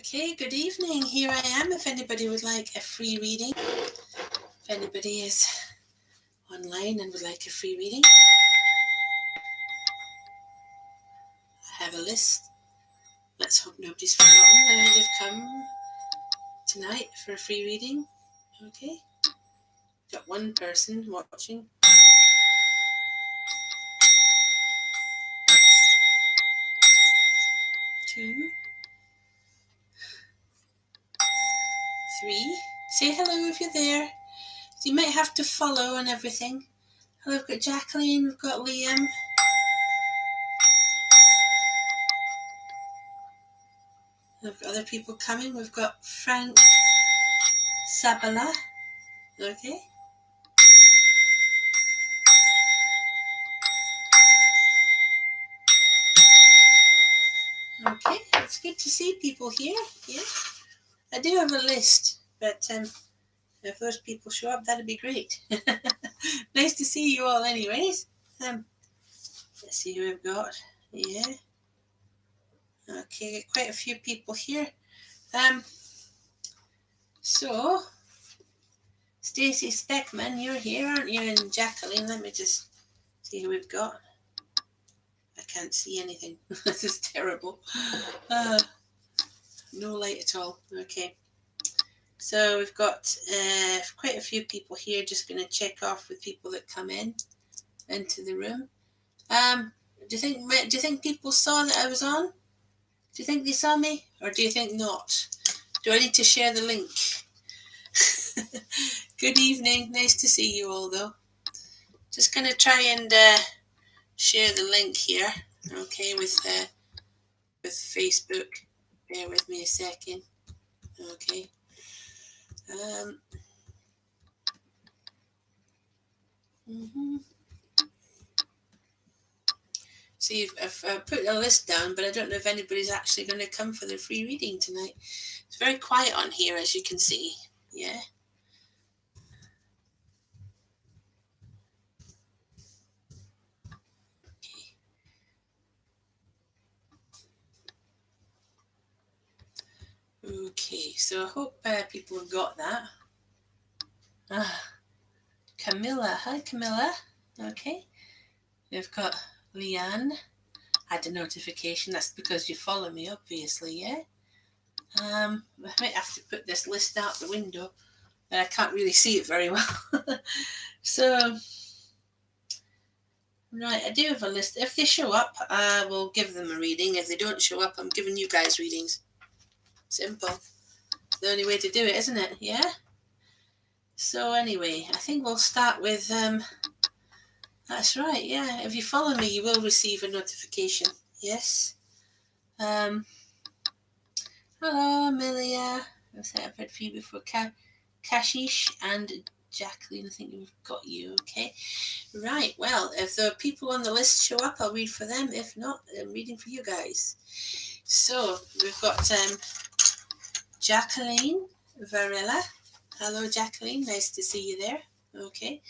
Okay, good evening. Here I am if anybody would like a free reading. If anybody is online and would like a free reading, I have a list. Let's hope nobody's forgotten that they've come tonight for a free reading. Okay, got one person watching. Two, three. Say hello if you're there. So you might have to follow and everything. Hello, we've got Jacqueline, we've got Liam. We've got other people coming. We've got Frank Sabala. Okay. Okay, it's good to see people here. Yeah, I do have a list, but if those people show up, that'd be great. Nice to see you all, anyways. Let's see who we've got. Yeah. Okay, quite a few people here. So Stacey Speckman, you're here, aren't you? And Jacqueline, let me just see who we've got. I can't see anything. This is terrible. No light at all. Okay. So we've got quite a few people here. Just going to check off with people that come into the room. Do you think people saw that I was on? Do you think they saw me, or do you think not? Do I need to share the link? Good evening. Nice to see you all, though. Just going to try and share the link here. Okay, with Facebook. Bear with me a second. Okay. See, I've put a list down, but I don't know if anybody's actually going to come for the free reading tonight. It's very quiet on here, as you can see. Yeah. Okay, so I hope people have got that. Camilla. Hi, Camilla. Okay. We've got Leanne. Had a notification. That's because you follow me, obviously, yeah? I might have to put this list out the window, but I can't really see it very well. So, right, I do have a list. If they show up, I will give them a reading. If they don't show up, I'm giving you guys readings. Simple. It's the only way to do it, isn't it? Yeah? So anyway, I think we'll start with, that's right, yeah. If you follow me, you will receive a notification. Yes? Hello, Amelia. I've heard for you before. Kashish and Jacqueline, I think we've got you, okay? Right, well, if the people on the list show up, I'll read for them. If not, I'm reading for you guys. So, we've got Jacqueline Varela. Hello, Jacqueline. Nice to see you there. Okay.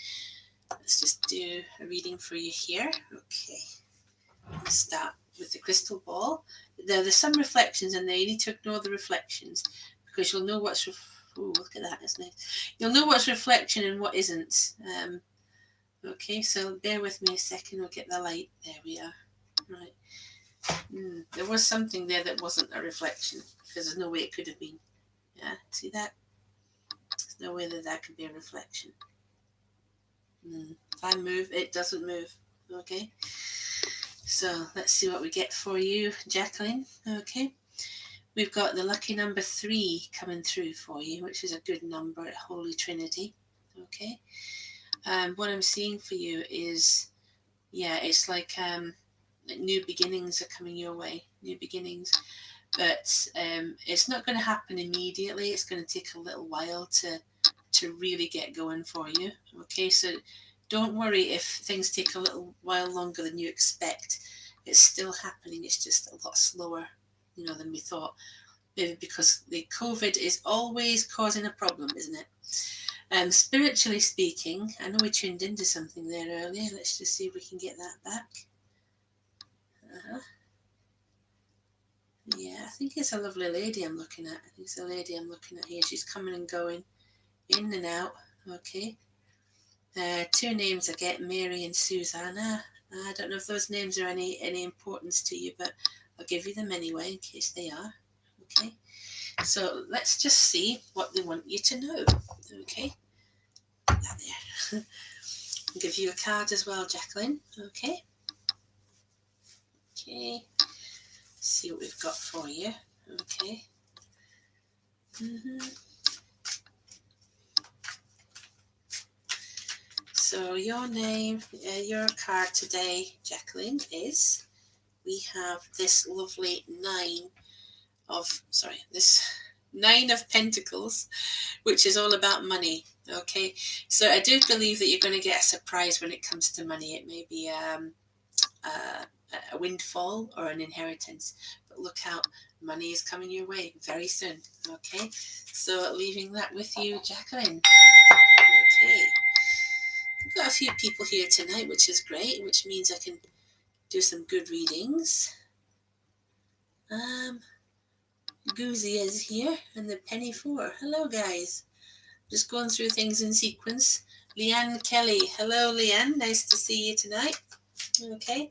Let's just do a reading for you here. Okay. Let's start with the crystal ball. There's some reflections in there. You need to ignore the reflections because you'll know what's... look at that. That's nice. You'll know what's reflection and what isn't. Okay, so bear with me a second. We'll get the light. There we are. Right. There was something there that wasn't a reflection because there's no way it could have been. Yeah, see that? There's no way that could be a reflection. If I move, it doesn't move. Okay. So let's see what we get for you, Jacqueline. Okay. We've got the lucky number 3 coming through for you, which is a good number at Holy Trinity. Okay. What I'm seeing for you is, it's like new beginnings are coming your way. New beginnings. But it's not going to happen immediately. It's going to take a little while to really get going for you. Okay, so don't worry if things take a little while longer than you expect. It's still happening. It's just a lot slower, than we thought. Maybe because the COVID is always causing a problem, isn't it? Spiritually speaking, I know we tuned into something there earlier. Let's just see if we can get that back. Yeah, I think it's a lovely lady I'm looking at. I think it's a lady I'm looking at here. She's coming and going, in and out. Okay. Two names I get, Mary and Susanna. I don't know if those names are any importance to you, but I'll give you them anyway in case they are. Okay. So let's just see what they want you to know. Okay. That there. I'll give you a card as well, Jacqueline. Okay. Okay. See what we've got for you. Okay. So your name, your card today, Jacqueline, is, we have this lovely this Nine of Pentacles, which is all about money. Okay, so I do believe that you're going to get a surprise when it comes to money. It may be a windfall or an inheritance, but look out, money is coming your way very soon. Okay, so leaving that with you, Jacqueline. Okay, we've got a few people here tonight, which is great, which means I can do some good readings. Goozy is here, and the Penny Four. Hello, guys. Just going through things in sequence. Leanne Kelly. Hello, Leanne. Nice to see you tonight. Okay.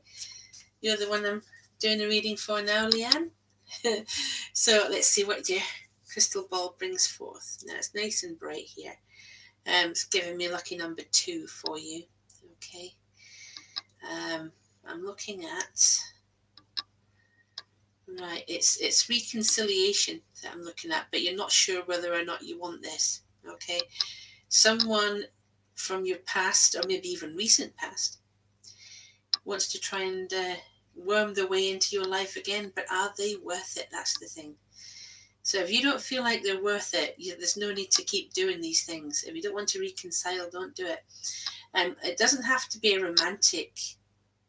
You're the one I'm doing a reading for now, Leanne. So let's see what your crystal ball brings forth. Now it's nice and bright here. It's giving me lucky number 2 for you. Okay. I'm looking at... Right, it's reconciliation that I'm looking at, but you're not sure whether or not you want this. Okay. Someone from your past, or maybe even recent past, wants to try and worm their way into your life again, but are they worth it? That's the thing. So if you don't feel like they're worth it, there's no need to keep doing these things. If you don't want to reconcile, don't do it. It doesn't have to be a romantic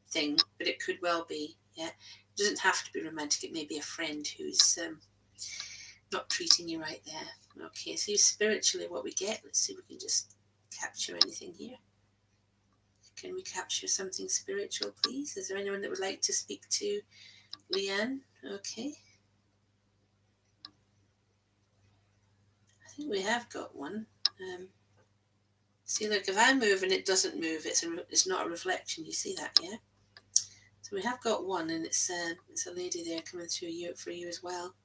thing, but it could well be. Yeah, it doesn't have to be romantic. It may be a friend who's not treating you right there. Okay, so spiritually what we get, let's see if we can just capture anything here. Can we capture something spiritual, please? Is there anyone that would like to speak to Leanne? Okay. I think we have got one. See, look, if I move and it doesn't move, it's not a reflection. You see that, yeah? So we have got one, and it's a lady there coming through for you as well.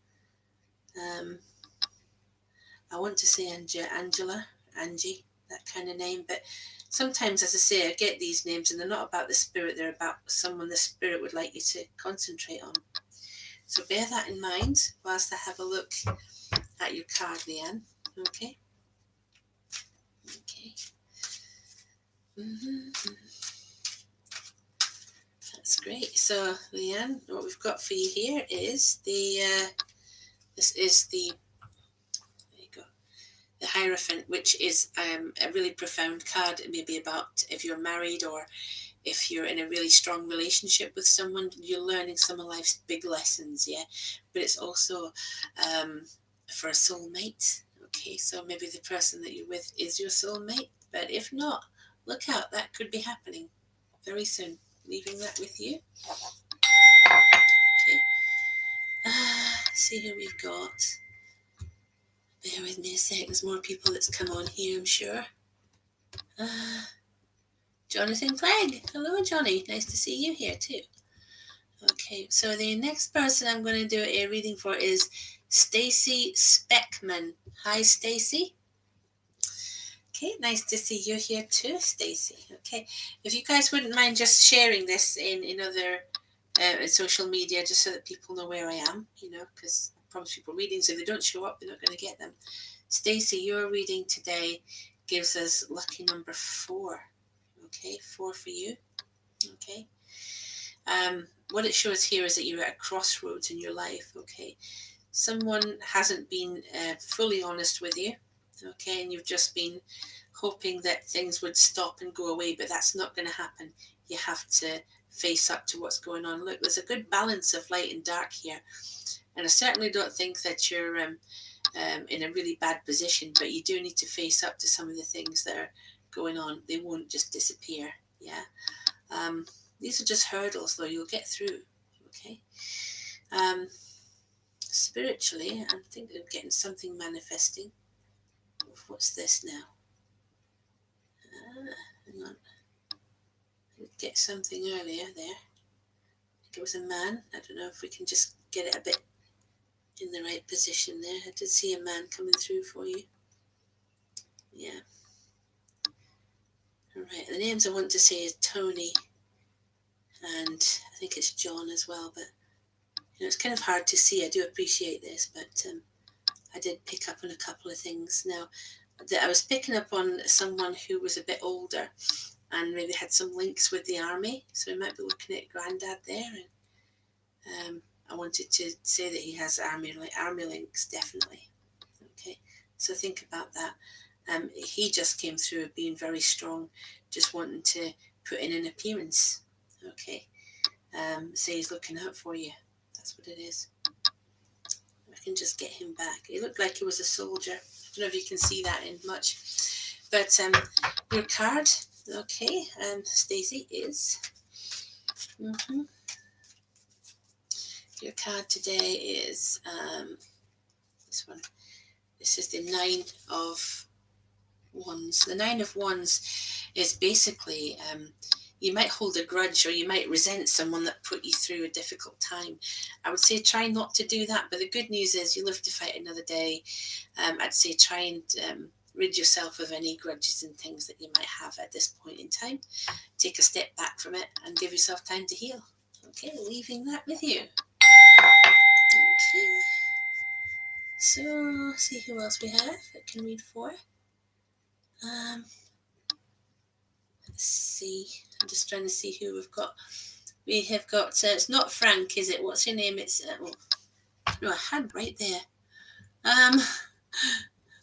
I want to say Angela, Angie, that kind of name, but sometimes, as I say, I get these names and they're not about the spirit, they're about someone the spirit would like you to concentrate on. So bear that in mind whilst I have a look at your card, Leanne. Okay? Okay. That's great. So, Leanne, what we've got for you here is this is the, there you go, the Hierophant, which is a really profound card. It may be about if you're married or if you're in a really strong relationship with someone, you're learning some of life's big lessons, yeah? But it's also for a soulmate, okay? So maybe the person that you're with is your soulmate, but if not, look out, that could be happening very soon. Leaving that with you. Okay. See who we've got. Bear with me a sec, there's more people that's come on here, I'm sure. Jonathan Clegg. Hello, Johnny. Nice to see you here too. Okay, so the next person I'm going to do a reading for is Stacy Speckman. Hi, Stacy. Okay, nice to see you here too, Stacy. Okay, if you guys wouldn't mind just sharing this in other social media, just so that people know where I am, because I promise people readings. If they don't show up, they're not going to get them. Stacy, your reading today gives us lucky number 4. Okay, 4 for you. Okay. What it shows here is that you're at a crossroads in your life. Okay, someone hasn't been fully honest with you. Okay, and you've just been hoping that things would stop and go away, but that's not going to happen. You have to face up to what's going on. Look, there's a good balance of light and dark here, and I certainly don't think that you're in a really bad position, but you do need to face up to some of the things that are going on. They won't just disappear. Yeah. These are just hurdles, though. You'll get through. Okay. spiritually, I think I'm getting something manifesting. What's this now? Hang on. I did get something earlier there. I think it was a man. I don't know if we can just get it a bit in the right position there. I did see a man coming through for you. Yeah. All right. The names I want to say is Tony, and I think it's John as well. But it's kind of hard to see. I do appreciate this, but I did pick up on a couple of things. Now, that I was picking up on someone who was a bit older, and maybe had some links with the army. So we might be looking at Grandad there, and I wanted to say that he has army links, definitely. Okay, so think about that. He just came through being very strong, just wanting to put in an appearance. Okay, so he's looking out for you. That's what it is. I can just get him back. He looked like he was a soldier. I don't know if you can see that in much, but your card, okay, Stacey, is your card today is this one. This is the 9 of Wands. The 9 of Wands is basically you might hold a grudge, or you might resent someone that put you through a difficult time. I would say try not to do that, but the good news is you live to fight another day. I'd say try and rid yourself of any grudges and things that you might have at this point in time. Take a step back from it and give yourself time to heal. Okay, leaving that with you. Okay. So, see who else we have that can read for. Let's see. I'm just trying to see who we've got. We have got. It's not Frank, is it? What's your name? It's. No, I had right there. I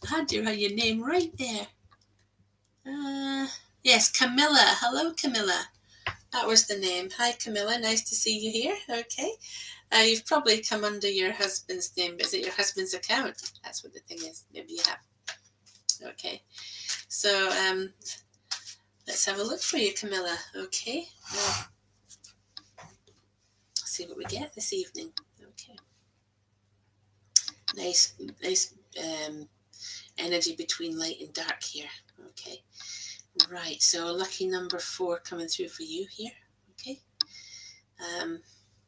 had your name right there. Yes, Camilla. Hello, Camilla. That was the name. Hi, Camilla. Nice to see you here. Okay. You've probably come under your husband's name. Is it your husband's account? That's what the thing is. Maybe you have. Okay. So let's have a look for you, Camilla. Okay. See what we get this evening. Okay. Nice energy between light and dark here. Okay. Right. So lucky number 4 coming through for you here. Okay.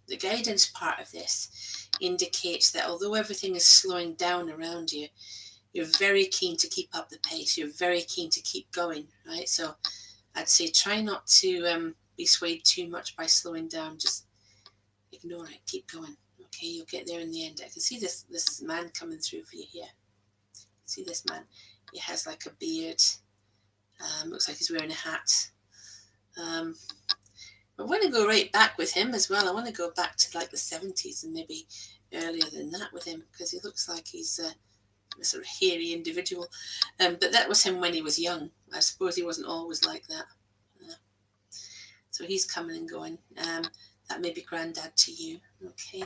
The guidance part of this indicates that although everything is slowing down around you, you're very keen to keep up the pace. You're very keen to keep going, right? So I'd say try not to be swayed too much by slowing down. Just ignore it. Keep going. Okay, you'll get there in the end. I can see this man coming through for you here. See this man? He has like a beard. Looks like he's wearing a hat. I want to go right back with him as well. I want to go back to like the 70s and maybe earlier than that with him, because he looks like he's a sort of hairy individual. But that was him when he was young. I suppose he wasn't always like that. So he's coming and going. That may be Grandad to you. Okay.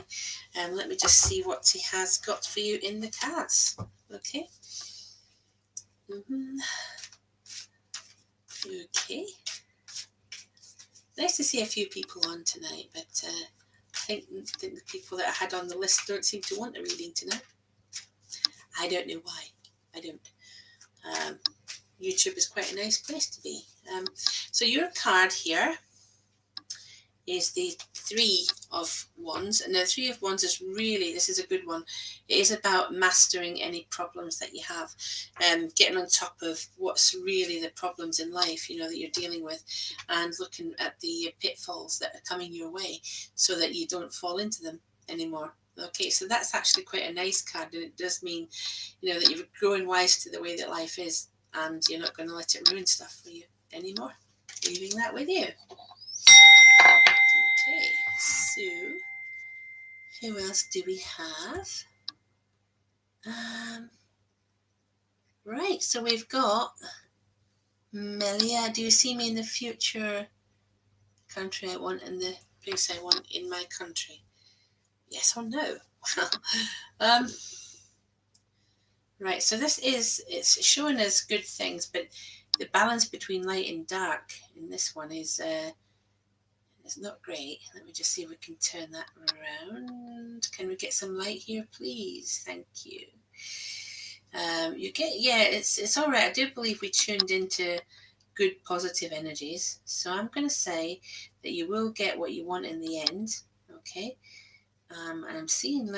Let me just see what he has got for you in the cards. Okay. Okay. Nice to see a few people on tonight, but I think the people that I had on the list don't seem to want a reading tonight. I don't know why. I don't. YouTube is quite a nice place to be. So your card here is the 3 of Wands. And the 3 of Wands is really, this is a good one. It is about mastering any problems that you have, getting on top of what's really the problems in life, that you're dealing with, and looking at the pitfalls that are coming your way so that you don't fall into them anymore. Okay, so that's actually quite a nice card, and it does mean, that you're growing wise to the way that life is, and you're not going to let it ruin stuff for you anymore. Leaving that with you. Okay, so who else do we have? Right, so we've got Melia. Do you see me in the future country I want and the place I want in my country? Yes or no? Right, so it's showing us good things, but the balance between light and dark in this one is It's not great. Let me just see if we can turn that around. Can we get some light here, please? Thank you. It's all right. I do believe we tuned into good positive energies. So I'm going to say that you will get what you want in the end. Okay. And I'm seeing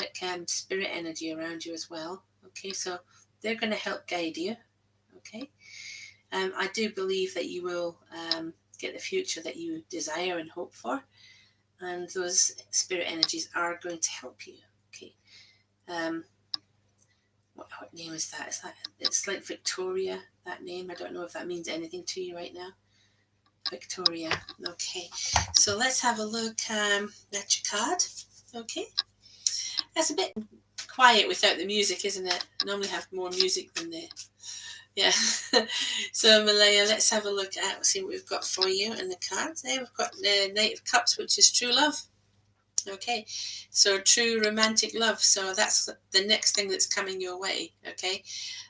spirit energy around you as well. Okay. So they're going to help guide you. Okay. I do believe that you will get the future that you desire and hope for. And those spirit energies are going to help you. Okay. What name is that? It's like Victoria, that name. I don't know if that means anything to you right now. Victoria. Okay. So let's have a look at your card. Okay. That's a bit quiet without the music, isn't it? I normally have more music than the... Yeah. So Malaya, let's have a look at, see what we've got for you in the cards. There we've got the Knight of Cups, which is true love. Okay, so true romantic love. So that's the next thing that's coming your way. Okay,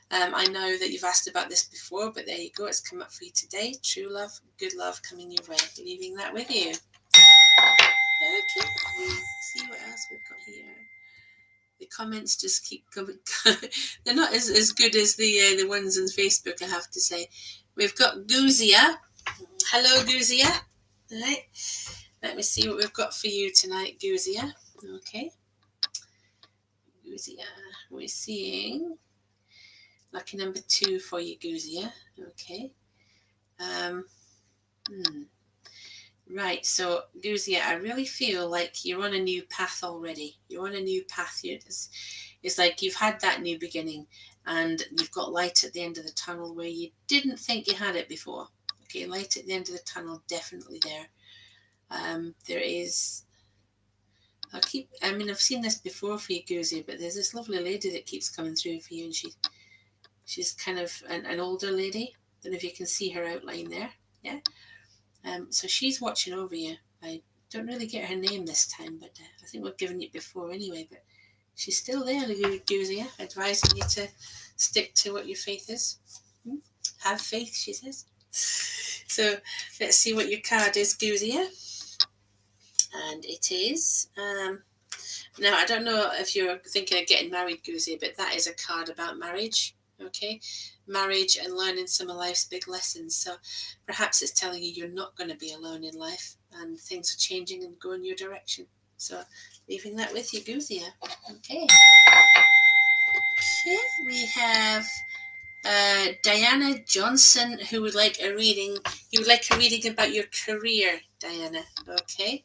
I know that you've asked about this before, but there you go. It's come up for you today. True love, good love coming your way. Leaving that with you. Okay, let's see what else we've got here. The comments just keep coming. They're not as good as the ones on Facebook, I have to say. We've got Guzia. Hello, Guzia. All right. Let me see what we've got for you tonight, Guzia. Okay. Guzia. We're seeing lucky number 2 for you, Guzia. Okay. Right. So, Guzia, I really feel like you're on a new path already. You're on a new path. It's like you've had that new beginning and you've got light at the end of the tunnel where you didn't think you had it before. Okay. Light at the end of the tunnel, definitely there. There is... I've seen this before for you, Guzia, but there's this lovely lady that keeps coming through for you, and she's kind of an older lady. Don't know if you can see her outline there. Yeah. So she's watching over you. I don't really get her name this time, but I think we've given it before anyway. But she's still there, Guzia, advising you to stick to what your faith is. Have faith, she says. So let's see what your card is, Guzia. And it is... now, I don't know if you're thinking of getting married, Guzia, but that is a card about marriage, okay? Marriage and learning some of life's big lessons. So perhaps it's telling you you're not going to be alone in life and things are changing and going your direction. So leaving that with you, Guzia. Okay. Okay, we have Diana Johnson, who would like a reading. You would like a reading about your career, Diana. Okay.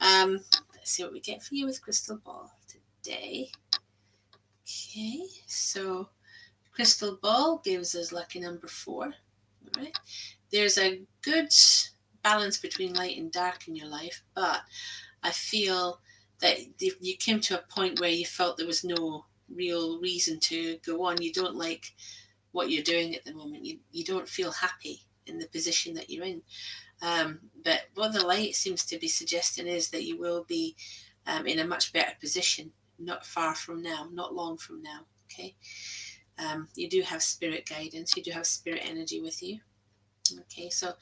Let's see what we get for you with Crystal Ball today. Okay, so Crystal Ball gives us lucky number 4. All right. There's a good balance between light and dark in your life, but I feel that you came to a point where you felt there was no real reason to go on. You don't like what you're doing at the moment. You don't feel happy in the position that you're in. But what the light seems to be suggesting is that you will be in a much better position, not far from now, not long from now. Okay. You do have spirit guidance. You do have spirit energy with you. Okay. So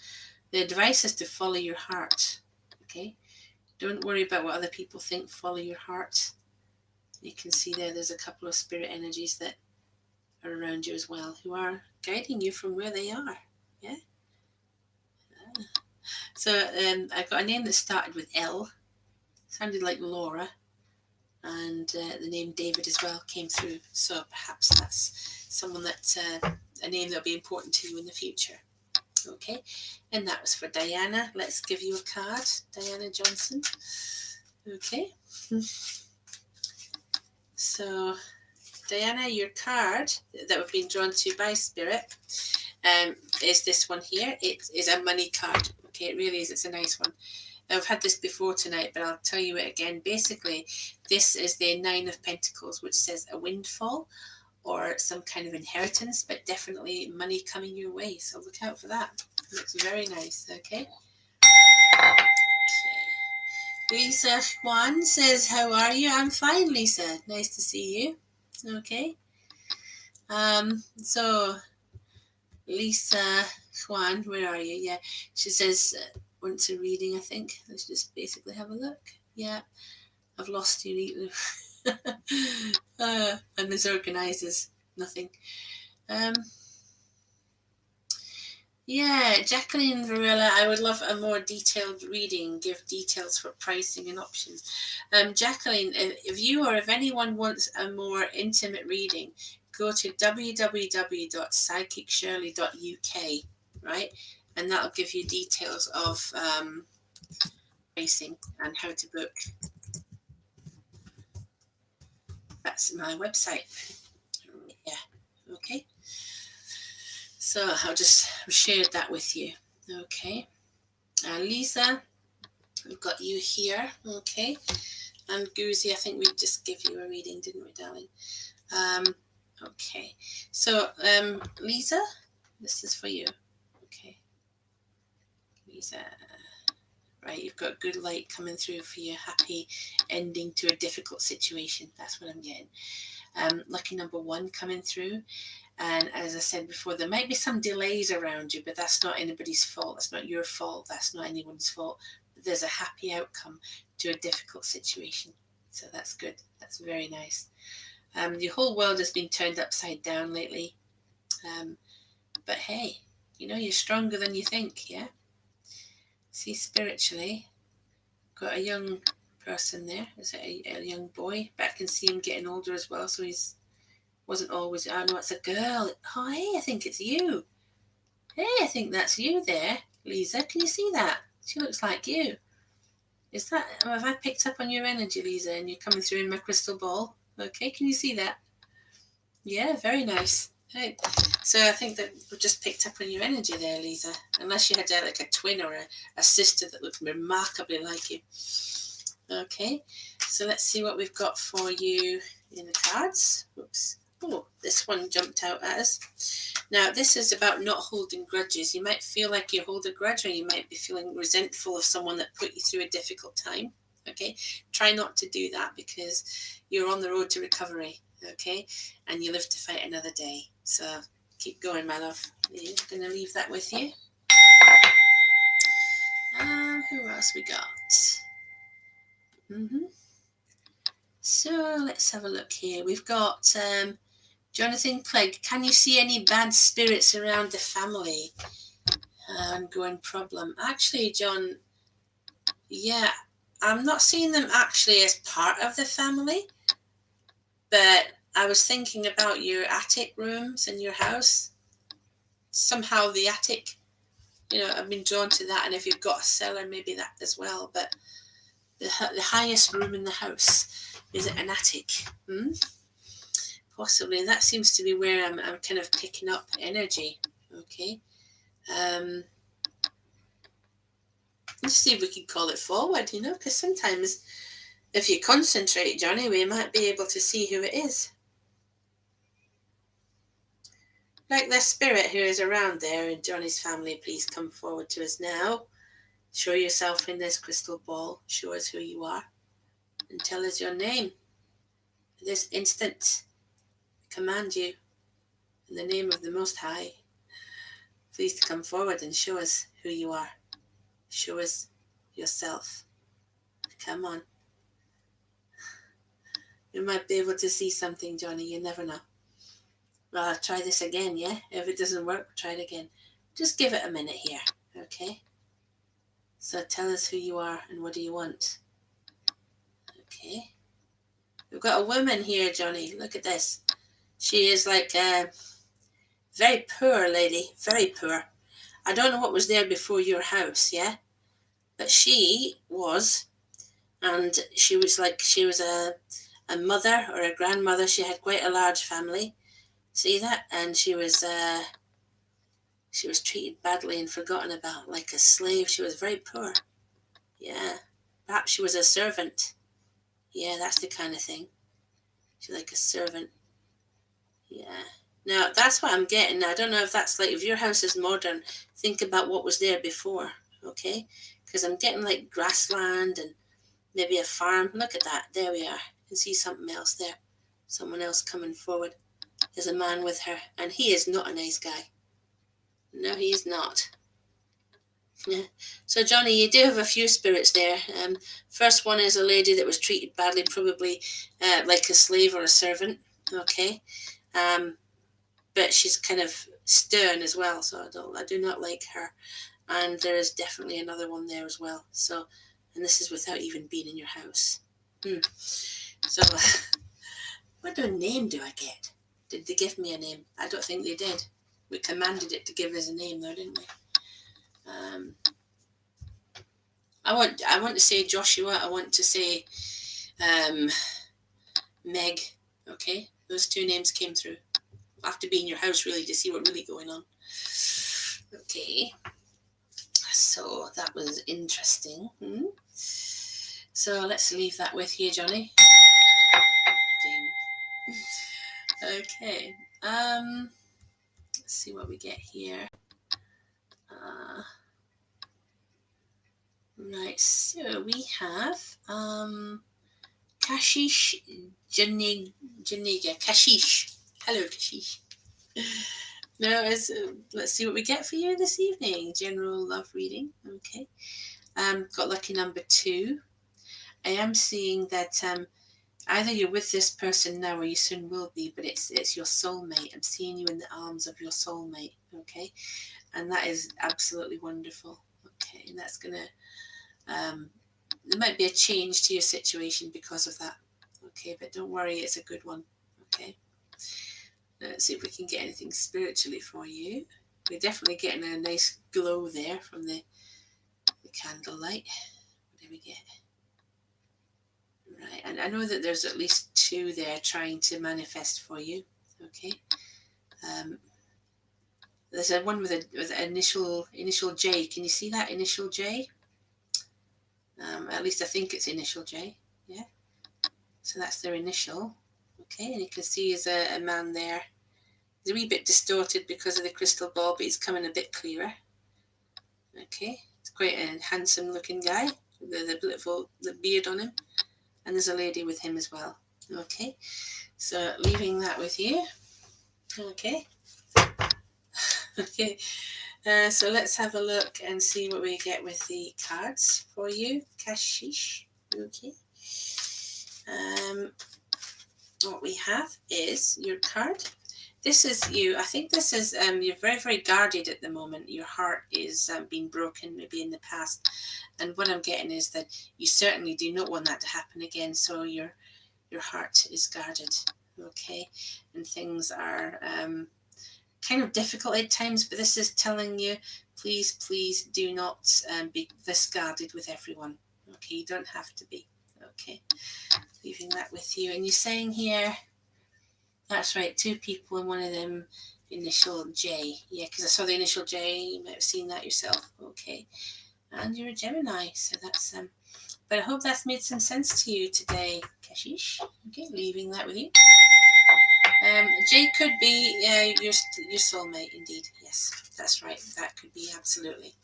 the advice is to follow your heart. Okay. Don't worry about what other people think. Follow your heart. You can see there's a couple of spirit energies that are around you as well, who are guiding you from where they are. Yeah. So I got a name that started with L. Sounded like Laura. And the name David as well came through. So perhaps that's someone that a name that'll be important to you in the future. Okay. And that was for Diana. Let's give you a card, Diana Johnson. Okay. So Diana, your card that we've been drawn to by Spirit is this one here. It is a money card. Okay, it really is. It's a nice one. I've had this before tonight, but I'll tell you it again. Basically, this is the 9 of Pentacles, which says a windfall or some kind of inheritance, but definitely money coming your way. So look out for that. It looks very nice. Okay. Lisa Juan says, how are you? I'm fine, Lisa. Nice to see you. Okay. So Lisa Juan, where are you? Yeah. She says, wants a reading, I think. Let's just basically have a look. Yeah, I've lost you. I'm as organised as nothing. Yeah, Jacqueline Varela, I would love a more detailed reading, give details for pricing and options. Jacqueline, if you or if anyone wants a more intimate reading, go to www.psychicshirley.uk, right? And that'll give you details of pricing and how to book. That's my website. Yeah, okay. So I'll just share that with you. Okay. Lisa, we've got you here. Okay. And Goozy, I think we just gave you a reading, didn't we, darling? Okay. So, Lisa, this is for you. Okay. Lisa. Right, you've got good light coming through for your happy ending to a difficult situation. That's what I'm getting. Lucky number 1 coming through. And as I said before, there might be some delays around you, but that's not anybody's fault. That's not your fault. That's not anyone's fault. There's a happy outcome to a difficult situation. So that's good. That's very nice. Your whole world has been turned upside down lately. But hey, you're stronger than you think, yeah? See, spiritually, got a young person there. Is it a young boy? But I can see him getting older as well, so he's wasn't always, oh no, it's a girl. Oh, hey, I think it's you. Hey, I think that's you there, Lisa. Can you see that? She looks like you. Is that, have I picked up on your energy, Lisa, and you're coming through in my crystal ball? Okay, can you see that? Yeah, very nice. Right. So I think that we just picked up on your energy there, Lisa. Unless you had like a twin or a sister that looked remarkably like you. Okay, so let's see what we've got for you in the cards. Oops. Oh, this one jumped out at us. Now, this is about not holding grudges. You might feel like you hold a grudge, or you might be feeling resentful of someone that put you through a difficult time. Okay, try not to do that because you're on the road to recovery. Okay, and you live to fight another day. So keep going, my love. I'm going to leave that with you. Who else we got? So let's have a look here. We've got Jonathan Clegg. Can you see any bad spirits around the family? Ongoing problem. Actually, John, yeah, I'm not seeing them actually as part of the family, but I was thinking about your attic rooms in your house. Somehow the attic, I've been drawn to that, and if you've got a cellar, maybe that as well, but the highest room in the house, is it an attic? Possibly, and that seems to be where I'm kind of picking up energy. Okay. Let's see if we can call it forward, because sometimes if you concentrate, Johnny, we might be able to see who it is. Like the spirit who is around there in Johnny's family, please come forward to us now. Show yourself in this crystal ball. Show us who you are and tell us your name. This instant, I command you in the name of the Most High, please to come forward and show us who you are. Show us yourself. Come on. You might be able to see something, Johnny. You never know. Well, I'll try this again, yeah? If it doesn't work, try it again. Just give it a minute here, okay? So tell us who you are and what do you want. Okay. We've got a woman here, Johnny. Look at this. She is like a very poor lady, very poor. I don't know what was there before your house, yeah? But she was, and she was a mother or a grandmother. She had quite a large family. See that? And she was treated badly and forgotten about, like a slave. She was very poor. Yeah. Perhaps she was a servant. Yeah, that's the kind of thing. She's like a servant. Yeah. Now, that's what I'm getting. I don't know if that's like, if your house is modern, think about what was there before, okay? Because I'm getting like grassland and maybe a farm. Look at that. There we are. You can see something else there. Someone else coming forward. There's a man with her, and he is not a nice guy. No, he is not. Yeah. So, Johnny, you do have a few spirits there. First one is a lady that was treated badly, probably like a slave or a servant. Okay. But she's kind of stern as well, so I do not like her. And there is definitely another one there as well. So, and this is without even being in your house. So, what name do I get? Did they give me a name? I don't think they did. We commanded it to give us a name, though, didn't we? I want to say Joshua. I want to say Meg. Okay, those two names came through. I'll have to be in your house really to see what's really going on. Okay, so that was interesting. So let's leave that with you, Johnny. Okay. Let's see what we get here. Right, so we have Kashish Janiga. Kashish. Hello, Kashish. No, let's see what we get for you this evening. General love reading. Okay. Got lucky number 2. I am seeing that either you're with this person now or you soon will be, but it's your soulmate. I'm seeing you in the arms of your soulmate. Okay. And that is absolutely wonderful. Okay. And that's going to, there might be a change to your situation because of that. Okay. But don't worry, it's a good one. Okay. Let's see if we can get anything spiritually for you. We're definitely getting a nice glow there from the candlelight. What do we get? Right, and I know that there's at least 2 there trying to manifest for you. Okay. There's a one with an initial J. Can you see that initial J? At least I think it's initial J. Yeah. So that's their initial. Okay, and you can see there's a man there. He's a wee bit distorted because of the crystal ball, but he's coming a bit clearer. Okay, it's quite a handsome looking guy with the beautiful beard on him. And there's a lady with him as well. Okay, so leaving that with you. Okay. Okay, so let's have a look and see what we get with the cards for you, Kashish. Okay. What we have is your card. This is you. I think this is you're very, very guarded at the moment. Your heart is being broken maybe in the past. And what I'm getting is that you certainly do not want that to happen again. So your heart is guarded. Okay. And things are kind of difficult at times, but this is telling you, please do not be this guarded with everyone. Okay. You don't have to be. Okay. Leaving that with you. And you're saying here, that's right, 2 people and one of them initial J. Yeah, because I saw the initial J. You might have seen that yourself. Okay. And you're a Gemini, so that's but I hope that's made some sense to you today, Kashish. Okay, leaving that with you. J could be your soulmate, indeed. Yes, that's right. That could be absolutely.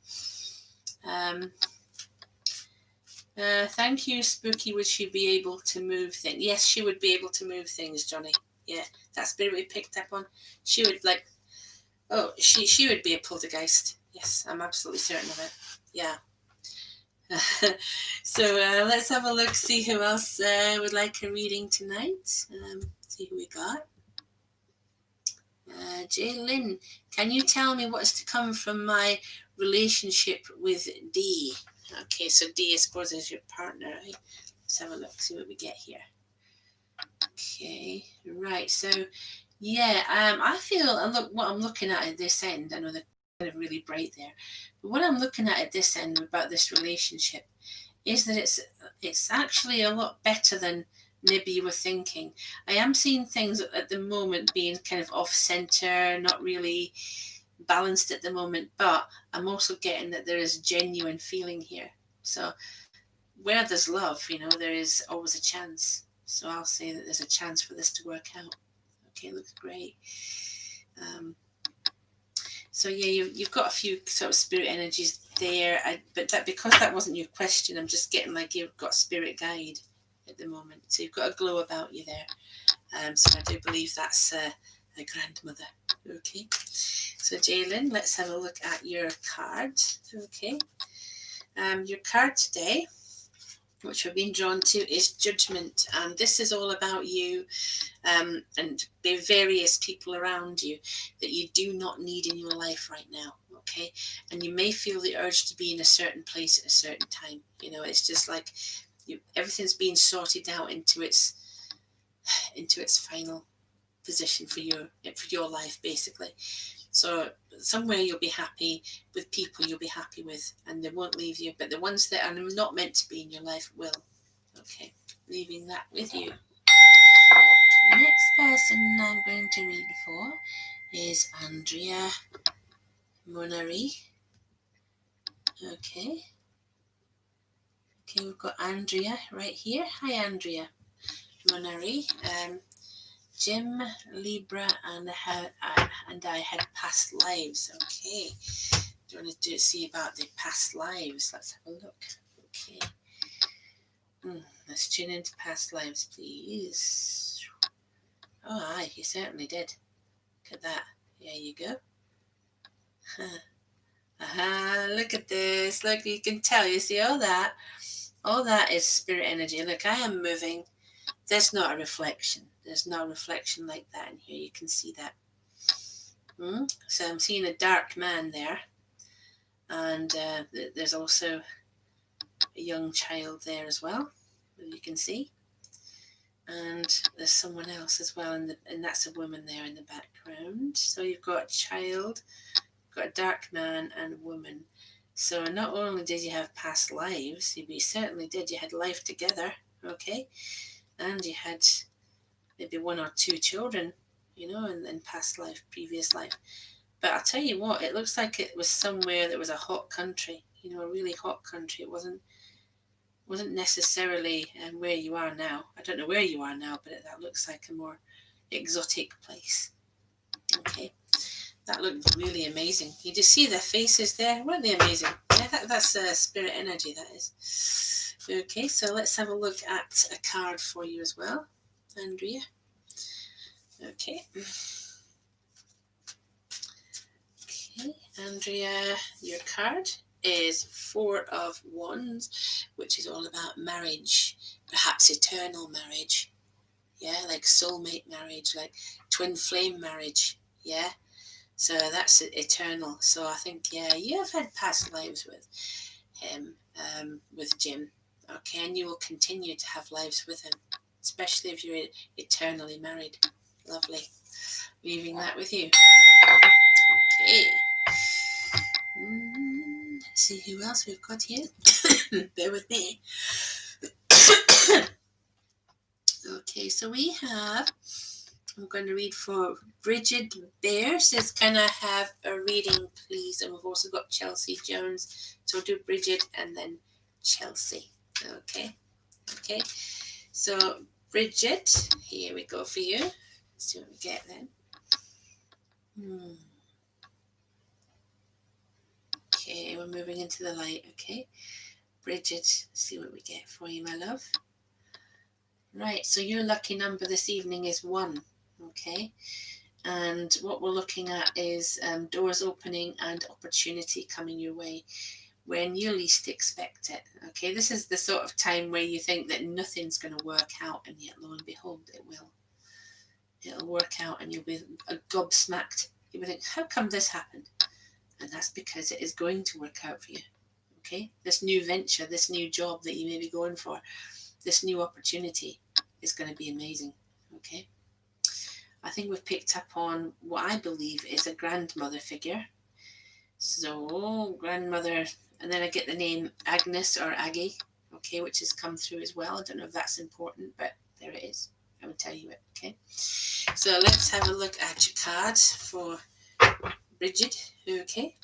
Thank you, Spooky. Would she be able to move things? Yes, she would be able to move things, Johnny. Yeah, that spirit we picked up on. She would she would be a poltergeist. Yes, I'm absolutely certain of it. Yeah. So let's have a look, see who else would like a reading tonight. See who we got. Jay Lynn, can you tell me what is to come from my relationship with D? Okay, so D, I suppose, is your partner, right? Let's have a look, see what we get here. Okay, right, so yeah, I feel, and look, what I'm looking at this end, I know they're kind of really bright there, but what I'm looking at this end about this relationship is that it's actually a lot better than maybe you were thinking. I am seeing things at the moment being kind of off center, not really balanced at the moment, but I'm also getting that there is genuine feeling here. So where there's love, there is always a chance. So I'll say that there's a chance for this to work out. Okay, looks great. So yeah, you've got a few sort of spirit energies there, but because that wasn't your question, I'm just getting like you've got spirit guide at the moment. So you've got a glow about you there. So I do believe that's a grandmother. Okay, so Jaylin, let's have a look at your card. Okay, your card today, which we've been drawn to, is Judgment, and this is all about you and the various people around you that you do not need in your life right now. Okay, and you may feel the urge to be in a certain place at a certain time. You know, it's just like everything's being sorted out into its final position for your life, basically. So somewhere you'll be happy with, people you'll be happy with, and they won't leave you. But the ones that are not meant to be in your life will. Okay, leaving that with you. The next person I'm going to read for is Andrea Monari. Okay, we've got Andrea right here. Hi, Andrea Monari. Jim, Libra, and I had past lives. Okay, do you want to see about the past lives? Let's have a look. Okay, let's tune into past lives, please. Oh, aye, you certainly did. Look at that. There you go. Look at this. Look, you can tell. You see all that? All that is spirit energy. Look, I am moving. There's not a reflection. There's no reflection like that in here. You can see that. So I'm seeing a dark man there. And there's also a young child there as well, as you can see. And there's someone else as well, and that's a woman there in the background. So you've got a child, got a dark man, and a woman. So not only did you have past lives, you certainly did. You had life together, okay? And you had maybe one or two children, you know, in past life, previous life. But I'll tell you what, it looks like it was somewhere that was a hot country, you know, a really hot country. It wasn't necessarily where you are now. I don't know where you are now, but that looks like a more exotic place. Okay, that looked really amazing. You just see their faces there. Weren't they amazing? Yeah, that's spirit energy, that is. Okay, so let's have a look at a card for you as well, Andrea. Okay. Okay, Andrea, your card is Four of Wands, which is all about marriage, perhaps eternal marriage. Yeah, like soulmate marriage, like twin flame marriage. Yeah, so that's eternal. So I think, yeah, you have had past lives with him, with Jim. Okay, and you will continue to have lives with him, especially if you're eternally married. Lovely. Leaving that with you. Okay. Let's see who else we've got here. Bear with me. Okay, so we have, I'm going to read for Bridget Bear. Says, can I have a reading, please? And we've also got Chelsea Jones. So we'll do Bridget and then Chelsea. Okay. So Bridget, here we go for you. Let's see what we get then. Okay, we're moving into the light. Okay, Bridget, let's see what we get for you, my love. Right, so your lucky number this evening is 1. Okay, and what we're looking at is doors opening and opportunity coming your way when you least expect it. Okay, this is the sort of time where you think that nothing's going to work out, and yet lo and behold, it will. It'll work out, and you'll be gobsmacked. You'll think, how come this happened? And that's because it is going to work out for you. Okay, this new venture, this new job that you may be going for, this new opportunity is going to be amazing. Okay, I think we've picked up on what I believe is a grandmother figure. So grandmother, and then I get the name Agnes or Aggie, okay, which has come through as well. I don't know if that's important, but there it is. I will tell you it. Okay, so let's have a look at your cards for Bridget. Okay,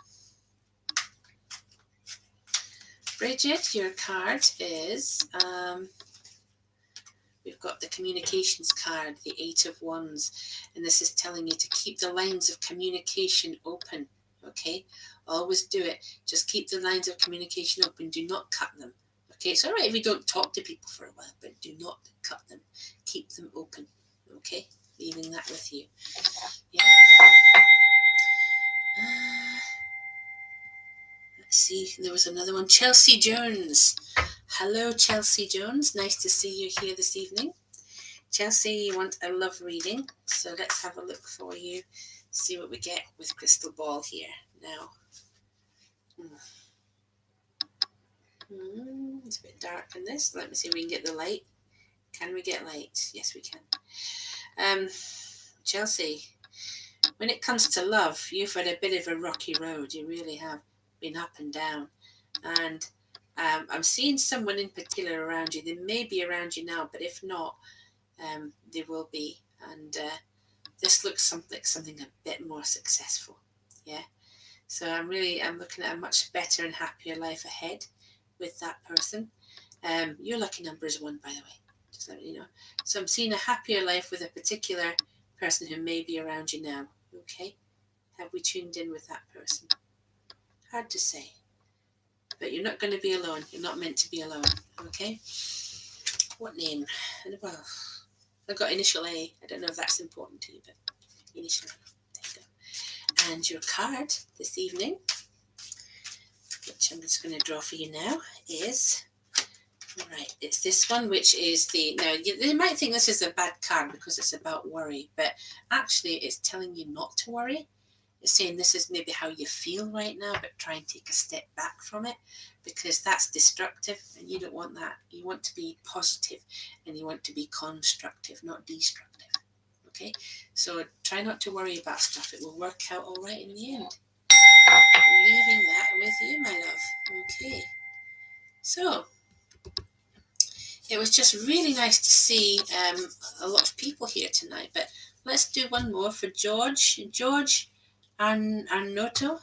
Bridget, your card is we've got the communications card, the 8 of Wands, and this is telling you to keep the lines of communication open. Okay, always do it. Just keep the lines of communication open. Do not cut them. Okay, it's all right if you don't talk to people for a while, but do not cut them. Keep them open. Okay, leaving that with you. Yeah. Let's see. There was another one. Chelsea Jones. Hello, Chelsea Jones. Nice to see you here this evening. Chelsea, you want a love reading, so let's have a look for you, see what we get with Crystal Ball here now. It's a bit dark in this. Let me see if we can get the light. Can we get light? Yes, we can. Chelsea, when it comes to love, you've had a bit of a rocky road. You really have been up and down. And I'm seeing someone in particular around you. They may be around you now, but if not, they will be. And this looks like something a bit more successful. Yeah. So I'm looking at a much better and happier life ahead with that person. Your lucky number is 1, by the way. Just letting you know. So I'm seeing a happier life with a particular person who may be around you now. Okay. Have we tuned in with that person? Hard to say. But you're not going to be alone. You're not meant to be alone. Okay. What name? Well, I've got initial A. I don't know if that's important to you, but initial A. There you go. And your card this evening, which I'm just going to draw for you now, is, right, it's this one, which is now you might think this is a bad card because it's about worry, but actually it's telling you not to worry. It's saying this is maybe how you feel right now, but try and take a step back from it, because that's destructive and you don't want that. You want to be positive and you want to be constructive, not destructive. Okay, so try not to worry about stuff. It will work out all right in the end. Leaving that with you, my love. Okay, so it was just really nice to see a lot of people here tonight, but let's do one more for George Arnotto.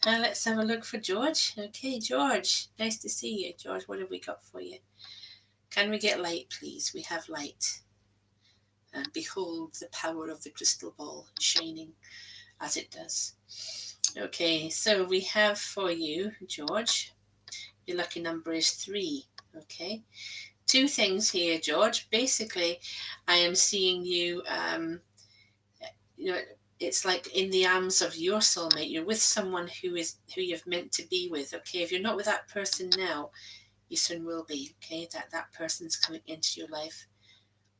Let's have a look for George. Okay, George, nice to see you. George, what have we got for you? Can we get light, please? We have light. And behold the power of the crystal ball shining as it does. Okay, so we have for you, George, your lucky number is 3. Okay, 2 things here, George. Basically, I am seeing you, it's like in the arms of your soulmate. You're with someone who you're meant to be with. Okay, if you're not with that person now, you soon will be. Okay, that person's coming into your life,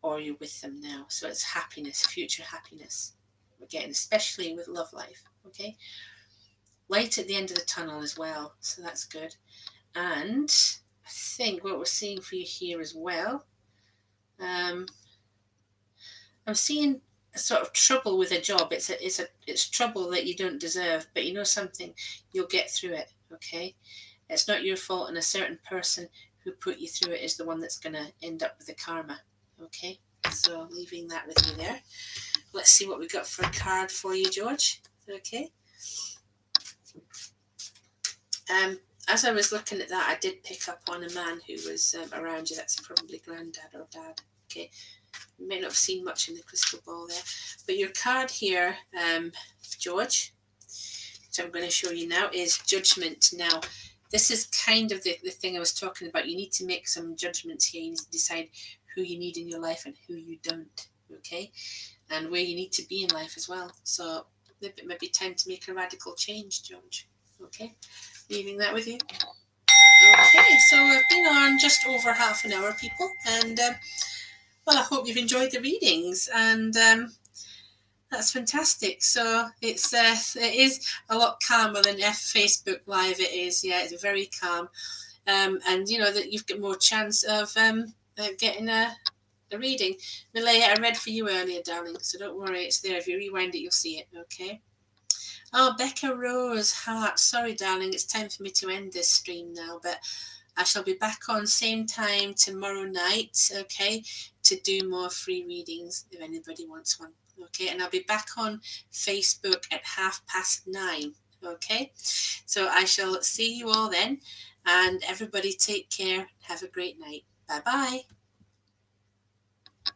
or you're with them now. So it's happiness, future happiness. We're getting, especially with love life. Okay, light at the end of the tunnel as well. So that's good. And I think what we're seeing for you here as well, I'm seeing a sort of trouble with a job. It's trouble that you don't deserve, but you know something, you'll get through it. Okay, it's not your fault, and a certain person who put you through it is the one that's going to end up with the karma. Okay, so leaving that with you there. Let's see what we got for a card for you, George. Okay. As I was looking at that, I did pick up on a man who was around you. That's probably granddad or dad. Okay, you may not have seen much in the crystal ball there, but your card here, George, which I'm going to show you now, is Judgment. Now, this is kind of the thing I was talking about. You need to make some judgments here. You need to decide who you need in your life and who you don't. Okay, and where you need to be in life as well. So it might be time to make a radical change, George. Okay, leaving that with you. Okay, so we've been on just over half an hour, people, and well, I hope you've enjoyed the readings, and that's fantastic. So it is a lot calmer than Facebook Live. It is, yeah, it's very calm, and you know that you've got more chance of getting a reading. Malaya, I read for you earlier, darling, so don't worry, it's there. If you rewind it, you'll see it. Okay. Oh, Becca Rose Hart. Sorry, darling, it's time for me to end this stream now, but I shall be back on same time tomorrow night, okay, to do more free readings if anybody wants one, okay? And I'll be back on Facebook at 9:30, okay? So I shall see you all then, and everybody take care. Have a great night. Bye-bye.